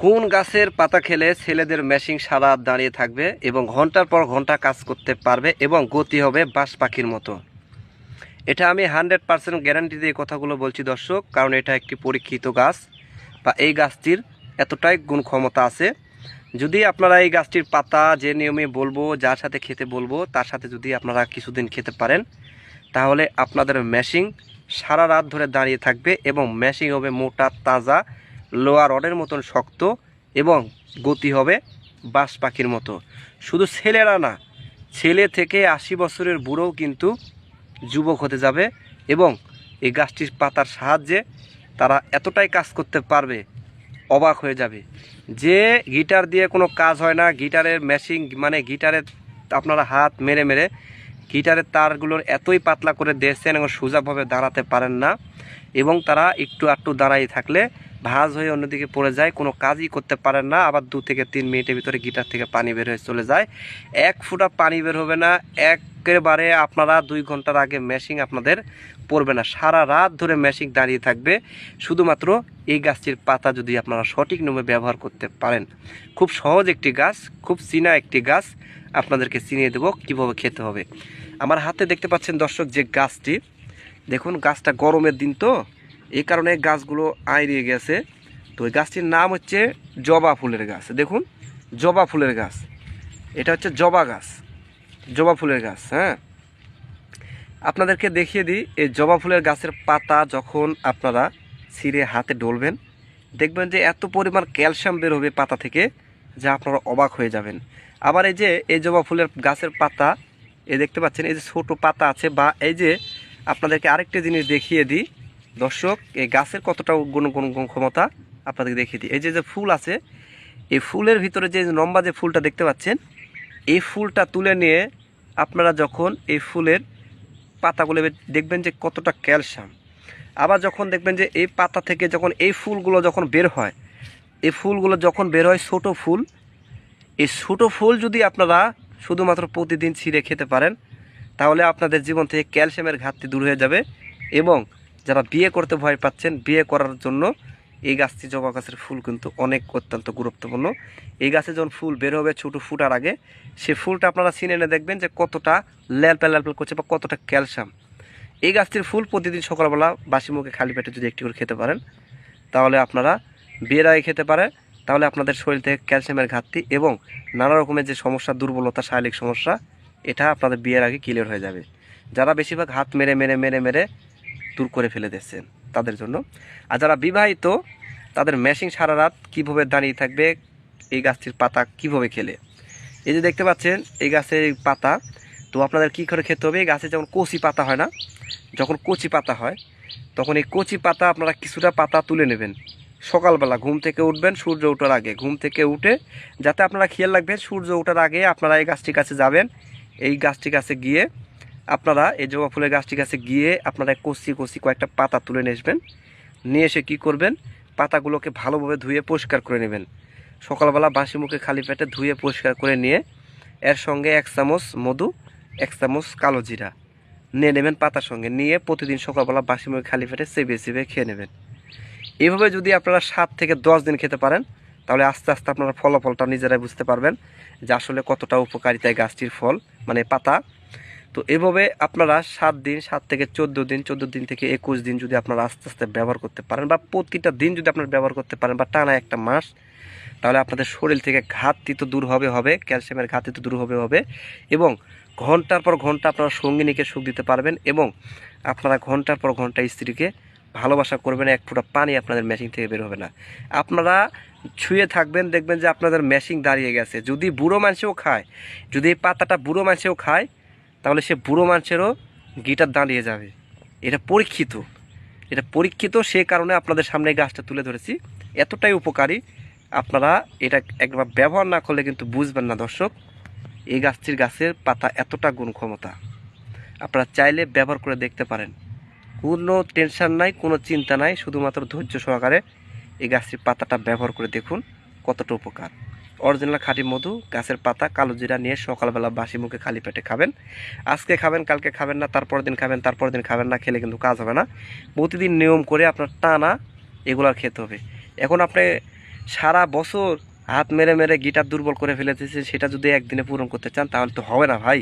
কোন গাছের পাতা খেলে ছেলেদের মেশিন সারা রাত দাঁড়িয়ে থাকবে এবং ঘন্টার পর ঘন্টা কাজ করতে পারবে এবং গতি হবে বাজ পাখির মতো? এটা আমি 100% গ্যারান্টি দিয়ে কথাগুলো বলছি দর্শক, কারণ এটা একটি পরীক্ষিত গাছ বা এই গাছটির এতটাই গুণ ক্ষমতা আছে। যদি আপনারা এই গাছটির পাতা যে নিয়মে বলবো, যার সাথে খেতে বলবো, তার সাথে যদি আপনারা কিছুদিন খেতে পারেন, তাহলে আপনাদের মেশিন সারা রাত ধরে দাঁড়িয়ে থাকবে এবং মেশিন হবে মোটা, তাজা, লোয়া রডের মতন শক্ত এবং গতি হবে বাজ পাখির মতো। শুধু ছেলেরা না, ছেলে থেকে 80 বছরের বুড়োও কিন্তু যুবক হতে যাবে এবং এই গাছটির পাতার সাহায্যে তারা এতটাই কাজ করতে পারবে, অবাক হয়ে যাবে। যে গিটার দিয়ে কোনো কাজ হয় না, গিটারের মেশিন মানে গিটারের আপনারা হাত মেরে মেরে গিটারের তারগুলোর এতই পাতলা করে দিয়েছেন এবং সোজাভাবে দাঁড়াতে পারেন না, এবং তারা একটু আটটু দাঁড়াই থাকলে ভাঁজ হয়ে অন্যদিকে পড়ে যায়, কোনো কাজই করতে পারেন না। আবার 2 থেকে 3 মিনিটের ভিতরে গিটার থেকে পানি বের হয়ে চলে যায়, 1 ফোঁটা পানি বের হবে না। একেবারে আপনারা 2 ঘন্টার আগে মেশিন আপনাদের পড়বে না, সারা রাত ধরে মেশিন দাঁড়িয়ে থাকবে শুধুমাত্র এই গাছটির পাতা যদি আপনারা সঠিক নিয়মে ব্যবহার করতে পারেন। খুব সহজ একটি গাছ, খুব চীনা একটি গাছ, আপনাদেরকে চিনিয়ে দেবো কীভাবে খেতে হবে। আমার হাতে দেখতে পাচ্ছেন দর্শক যে গাছটি, দেখুন গাছটা গরমের দিন তো এই কারণে গাছগুলো আইড়িয়ে গেছে। তো ওই গাছটির নাম হচ্ছে জবা ফুলের গাছ। দেখুন জবা ফুলের গাছ, এটা হচ্ছে জবা গাছ, জবা ফুলের গাছ। হ্যাঁ, আপনাদেরকে দেখিয়ে দিই, এই জবা ফুলের গাছের পাতা যখন আপনারা ছিঁড়ে হাতে ডলবেন, দেখবেন যে এত পরিমাণ ক্যালসিয়াম বের হবে পাতা থেকে যা আপনারা অবাক হয়ে যাবেন। আবার এই যে এই জবা ফুলের গাছের পাতা, এই দেখতে পাচ্ছেন এই যে ছোটো পাতা আছে, বা এই যে আপনাদেরকে আরেকটা জিনিস দেখিয়ে দিই দর্শক, এই গাছের কতটা গুণ ক্ষমতা আপনাদেরকে দেখিয়ে দিই। এই যে ফুল আছে, এই ফুলের ভিতরে যে লম্বা যে ফুলটা দেখতে পাচ্ছেন, এই ফুলটা তুলে নিয়ে আপনারা যখন এই ফুলের পাতাগুলো দেখবেন যে কতটা ক্যালসিয়াম। আবার যখন দেখবেন যে এই পাতা থেকে যখন এই ফুলগুলো যখন বের হয়, এই ফুলগুলো যখন বের হয় ছোটো ফুল, এই ছোটো ফুল যদি আপনারা শুধুমাত্র প্রতিদিন ছিঁড়ে খেতে পারেন, তাহলে আপনাদের জীবন থেকে ক্যালসিয়ামের ঘাটতি দূর হয়ে যাবে। এবং যারা বিয়ে করতে ভয় পাচ্ছেন, বিয়ে করার জন্য এই গাছটি, জবা গাছের ফুল কিন্তু অনেক অত্যন্ত গুরুত্বপূর্ণ। এই গাছে যখন ফুল বের হবে ছোটো ফুটার আগে, সে ফুলটা আপনারা চিনে এনে দেখবেন যে কতটা ল্যালপেল ল্যালপেল করছে বা কতটা ক্যালসিয়াম। এই গাছটির ফুল প্রতিদিন সকালবেলা বাসি মুখে খালি পেটে যদি একটি করে খেতে পারেন, তাহলে আপনারা বিয়ের আগে খেতে পারে, তাহলে আপনাদের শরীর থেকে ক্যালসিয়ামের ঘাটতি এবং নানা রকমের যে সমস্যা, দুর্বলতা, শারীরিক সমস্যা, এটা আপনাদের বিয়ের আগে ক্লিয়ার হয়ে যাবে। যারা বেশিরভাগ হাত মেরে মেরে মেরে মেরে দূর করে ফেলে দিচ্ছেন তাদের জন্য। আর যারা বিবাহিত, তাদের মেশিন সারা রাত কীভাবে দাঁড়িয়ে থাকবে এই গাছটির পাতা কীভাবে খেলে। এই যে দেখতে পাচ্ছেন এই গাছের পাতা, তো আপনাদের কী করে খেতে হবে, এই গাছে যেমন কচি পাতা হয় না, যখন কচি পাতা হয় তখন এই কচি পাতা আপনারা কিছুটা পাতা তুলে নেবেন। সকালবেলা ঘুম থেকে উঠবেন, সূর্য ওঠার আগে ঘুম থেকে উঠে, যাতে আপনারা খেয়াল রাখবেন সূর্য ওঠার আগে আপনারা এই গাছটির কাছে যাবেন। এই গাছটির কাছে গিয়ে আপনারা এই জবা ফুলের গাছটির কাছে গিয়ে আপনারা কচি কচি কয়েকটা পাতা তুলে নিয়ে আসবেন। নিয়ে এসে কী করবেন, পাতাগুলোকে ভালোভাবে ধুয়ে পরিষ্কার করে নেবেন। সকালবেলা বাসি মুখে খালি পেটে ধুয়ে পরিষ্কার করে নিয়ে এর সঙ্গে 1 চামচ মধু, 1 চামচ কালো জিরা নিয়ে নেবেন পাতার সঙ্গে, নিয়ে প্রতিদিন সকালবেলা বাসি মুখে খালি পেটে চেপে চেপে খেয়ে নেবেন। এইভাবে যদি আপনারা 7 থেকে 10 দিন খেতে পারেন, তাহলে আস্তে আস্তে আপনারা ফলাফলটা নিজেরাই বুঝতে পারবেন যে আসলে কতটা উপকারিতায় গাছটির ফল মানে পাতা। তো এভাবে আপনারা 7 দিন, 7 থেকে 14 দিন, 14 দিন থেকে 21 দিন যদি আপনারা আস্তে আস্তে ব্যবহার করতে পারেন, বা প্রতিটা দিন যদি আপনারা ব্যবহার করতে পারেন, বা টানা 1 মাস, তাহলে আপনাদের শরীর থেকে ঘাটতি তো দূর হবে, ক্যালসিয়ামের ঘাটতি তো দূর হবে, এবং ঘন্টার পর ঘন্টা আপনারা সঙ্গিনীকে সুখ দিতে পারবেন, এবং আপনারা ঘন্টার পর ঘন্টা স্ত্রীকে ভালোবাসা করবেন। 1 ফোঁটা পানি আপনাদের মেশিন থেকে বের হবে না। আপনারা ছুঁয়ে থাকবেন, দেখবেন যে আপনাদের মেশিন দাঁড়িয়ে গেছে। যদি বুড়ো মানুষেও খায়, যদি এই পাতাটা বুড়ো মানুষেও খায়, তাহলে সে বুড়ো মানুষেরও গিটার দাঁড়িয়ে যাবে। এটা পরীক্ষিত, এটা পরীক্ষিত, সে কারণে আপনাদের সামনে এই গাছটা তুলে ধরেছি। এতটাই উপকারী, আপনারা এটা একবার ব্যবহার না করলে কিন্তু বুঝবেন না দর্শক, এই গাছের পাতা এতটা গুণ ক্ষমতা। আপনারা চাইলে ব্যবহার করে দেখতে পারেন, কোনো টেনশন নাই, কোনো চিন্তা নাই, শুধুমাত্র ধৈর্য সহকারে এই গাছটির পাতাটা ব্যবহার করে দেখুন কতটা উপকার। অরিজিনাল খাঁটি মধু, গাছের পাতা, কালো জিরা নিয়ে সকালবেলা বাসি মুখে খালি পেটে খাবেন। আজকে খাবেন, কালকে খাবেন না, তারপর দিন খাবেন, তারপর দিন খাবেন না, খেলে কিন্তু কাজ হবে না। প্রতিদিন নিয়ম করে আপনার টানা এগুলার খেতে হবে। এখন আপনি সারা বছর হাত মেরে মেরে গিটার দুর্বল করে ফেলেছেন, সেটা যদি একদিনে পূরণ করতে চান তাহলে তো হবে না ভাই।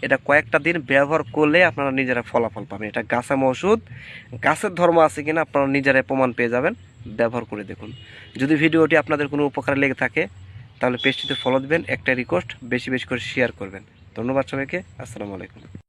এটা কয়েকটা দিন ব্যবহার করলে আপনারা নিজেরা ফলাফল পাবেন। এটা গাছামো ওষুধ, গাছের ধর্ম আছে কিনা আপনারা নিজেরাই প্রমাণ পেয়ে যাবেন, ব্যবহার করে দেখুন। যদি ভিডিওটি আপনাদের কোনো উপকারে লেগে থাকে তাহলে পেজটিতে ফলো দিবেন। একটা রিকোয়েস্ট, বেশি বেশি করে শেয়ার করবেন। ধন্যবাদ সবাইকে, আসসালামু আলাইকুম।